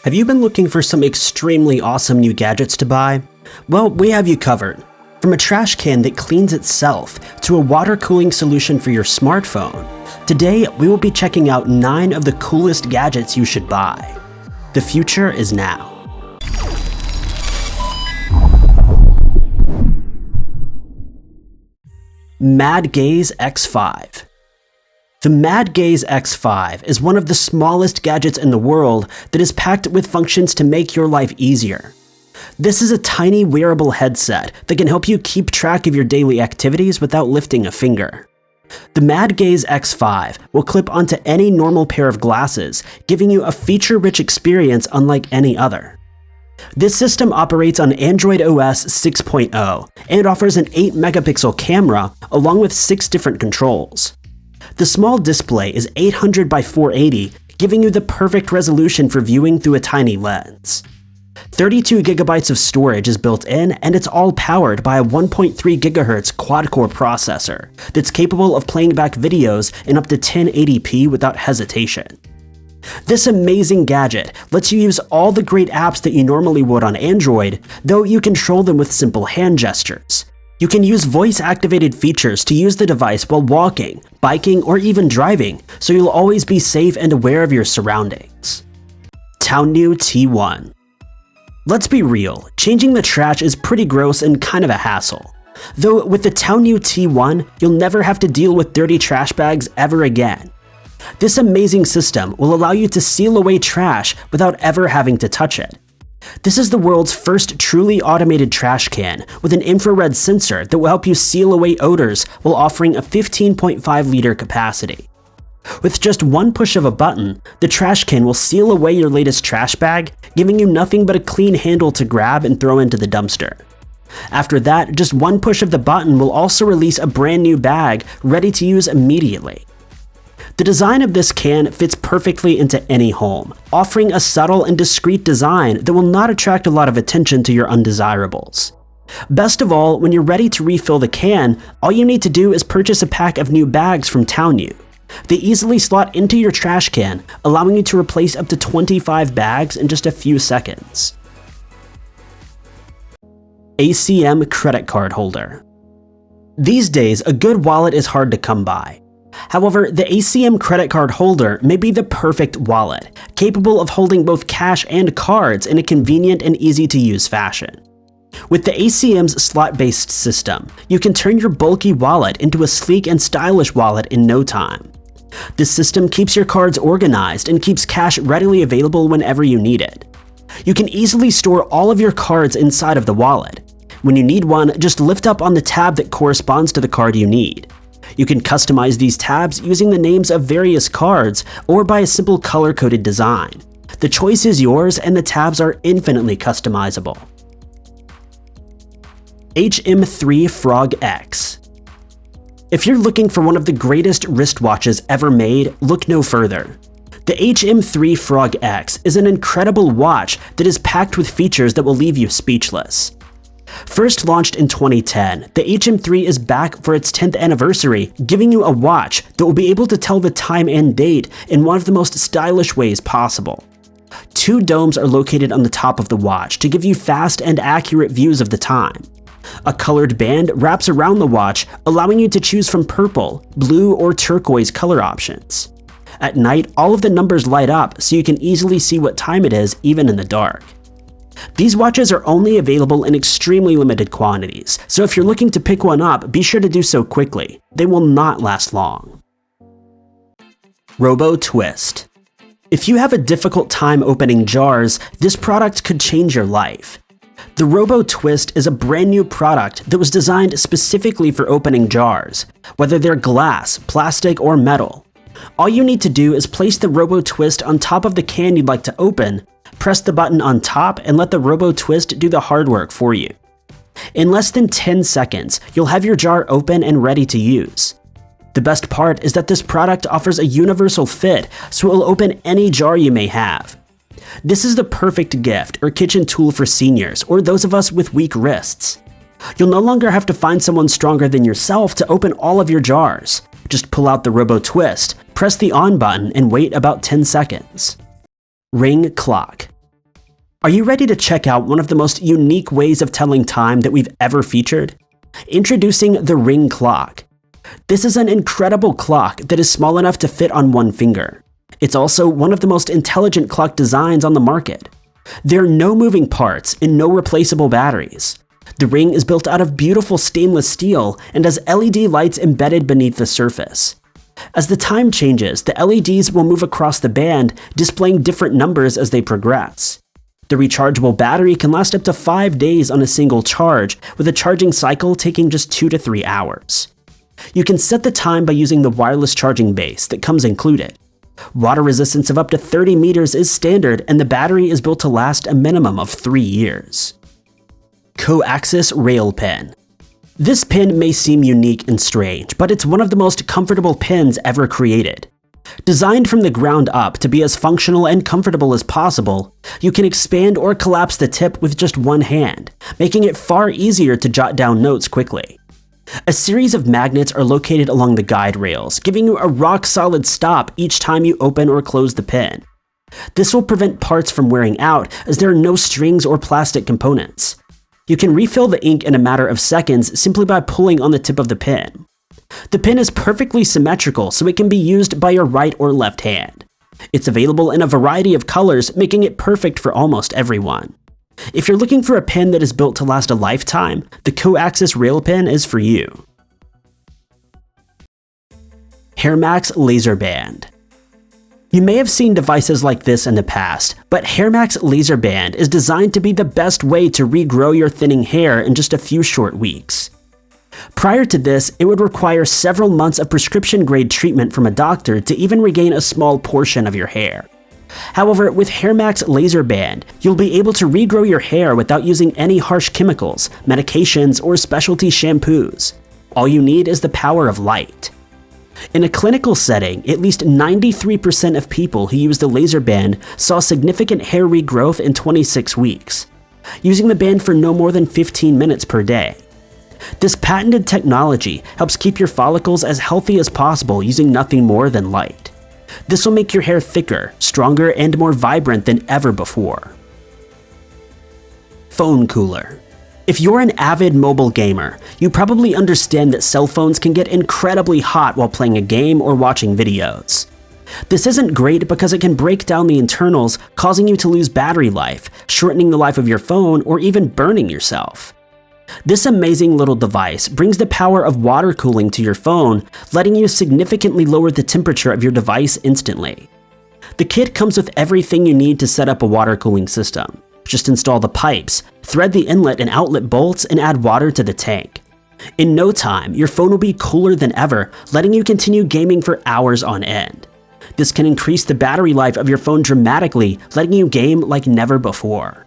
Have you been looking for some extremely awesome new gadgets to buy? Well, we have you covered. From a trash can that cleans itself to a water cooling solution for your smartphone, today we will be checking out 9 of the coolest gadgets you should buy. The future is now. Mad Gaze X5. The Mad Gaze X5 is one of the smallest gadgets in the world that is packed with functions to make your life easier. This is a tiny wearable headset that can help you keep track of your daily activities without lifting a finger. The Mad Gaze X5 will clip onto any normal pair of glasses, giving you a feature-rich experience unlike any other. This system operates on Android OS 6.0 and offers an 8-megapixel camera along with 6 different controls. The small display is 800 by 480, giving you the perfect resolution for viewing through a tiny lens. 32 gigabytes of storage is built in, and it's all powered by a 1.3 GHz quad-core processor that's capable of playing back videos in up to 1080p without hesitation. This amazing gadget lets you use all the great apps that you normally would on Android, though you control them with simple hand gestures. You can use voice-activated features to use the device while walking, biking, or even driving, so you'll always be safe and aware of your surroundings. TOWNEW T1. Let's be real, changing the trash is pretty gross and kind of a hassle. Though with the TOWNEW T1, you'll never have to deal with dirty trash bags ever again. This amazing system will allow you to seal away trash without ever having to touch it. This is the world's first truly automated trash can with an infrared sensor that will help you seal away odors while offering a 15.5-liter capacity. With just one push of a button, the trash can will seal away your latest trash bag, giving you nothing but a clean handle to grab and throw into the dumpster. After that, just one push of the button will also release a brand new bag ready to use immediately. The design of this can fits perfectly into any home, offering a subtle and discreet design that will not attract a lot of attention to your undesirables. Best of all, when you're ready to refill the can, all you need to do is purchase a pack of new bags from TOWNEW. They easily slot into your trash can, allowing you to replace up to 25 bags in just a few seconds. ACM Credit Card Holder. These days, a good wallet is hard to come by. However, the ACM credit card holder may be the perfect wallet, capable of holding both cash and cards in a convenient and easy-to-use fashion. With the ACM's slot-based system, you can turn your bulky wallet into a sleek and stylish wallet in no time. This system keeps your cards organized and keeps cash readily available whenever you need it. You can easily store all of your cards inside of the wallet. When you need one, just lift up on the tab that corresponds to the card you need. You can customize these tabs using the names of various cards or by a simple color-coded design. The choice is yours, and the tabs are infinitely customizable. HM3 Frog X. If you're looking for one of the greatest wristwatches ever made, look no further. The HM3 Frog X is an incredible watch that is packed with features that will leave you speechless. First launched in 2010, the HM3 is back for its 10th anniversary, giving you a watch that will be able to tell the time and date in one of the most stylish ways possible. 2 domes are located on the top of the watch to give you fast and accurate views of the time. A colored band wraps around the watch, allowing you to choose from purple, blue, or turquoise color options. At night, all of the numbers light up so you can easily see what time it is even in the dark. These watches are only available in extremely limited quantities, so if you're looking to pick one up, be sure to do so quickly. They will not last long. Robo Twist. If you have a difficult time opening jars, this product could change your life. The Robo Twist is a brand new product that was designed specifically for opening jars, whether they're glass, plastic, or metal. All you need to do is place the Robo Twist on top of the can you'd like to open, press the button on top, and let the Robo Twist do the hard work for you. In less than 10 seconds, you'll have your jar open and ready to use. The best part is that this product offers a universal fit, so it will open any jar you may have. This is the perfect gift or kitchen tool for seniors or those of us with weak wrists. You'll no longer have to find someone stronger than yourself to open all of your jars. Just pull out the Robo Twist, press the on button, and wait about 10 seconds. Ring Clock. Are you ready to check out one of the most unique ways of telling time that we've ever featured? Introducing the Ring Clock. This is an incredible clock that is small enough to fit on one finger. It's also one of the most intelligent clock designs on the market. There are no moving parts and no replaceable batteries. The ring is built out of beautiful stainless steel and has LED lights embedded beneath the surface. As the time changes, the LEDs will move across the band, displaying different numbers as they progress. The rechargeable battery can last up to 5 days on a single charge, with a charging cycle taking just 2 to 3 hours. You can set the time by using the wireless charging base that comes included. Water resistance of up to 30 meters is standard, and the battery is built to last a minimum of 3 years. Coaxial rail pin. This pin may seem unique and strange, but it's one of the most comfortable pins ever created. Designed from the ground up to be as functional and comfortable as possible, you can expand or collapse the tip with just one hand, making it far easier to jot down notes quickly. A series of magnets are located along the guide rails, giving you a rock-solid stop each time you open or close the pin. This will prevent parts from wearing out, as there are no strings or plastic components. You can refill the ink in a matter of seconds simply by pulling on the tip of the pin. The pin is perfectly symmetrical, so it can be used by your right or left hand. It's available in a variety of colors, making it perfect for almost everyone. If you're looking for a pin that is built to last a lifetime, the coaxial rail pin is for you. HairMax LaserBand. You may have seen devices like this in the past, but HairMax LaserBand is designed to be the best way to regrow your thinning hair in just a few short weeks. Prior to this, it would require several months of prescription-grade treatment from a doctor to even regain a small portion of your hair. However, with HairMax LaserBand, you'll be able to regrow your hair without using any harsh chemicals, medications, or specialty shampoos. All you need is the power of light. In a clinical setting, at least 93% of people who use the LaserBand saw significant hair regrowth in 26 weeks, using the band for no more than 15 minutes per day. This patented technology helps keep your follicles as healthy as possible using nothing more than light. This will make your hair thicker, stronger, and more vibrant than ever before. Phone cooler. If you're an avid mobile gamer, you probably understand that cell phones can get incredibly hot while playing a game or watching videos. This isn't great because it can break down the internals, causing you to lose battery life, shortening the life of your phone, or even burning yourself. This amazing little device brings the power of water cooling to your phone, letting you significantly lower the temperature of your device instantly. The kit comes with everything you need to set up a water cooling system. Just install the pipes, thread the inlet and outlet bolts, and add water to the tank. In no time, your phone will be cooler than ever, letting you continue gaming for hours on end. This can increase the battery life of your phone dramatically, letting you game like never before.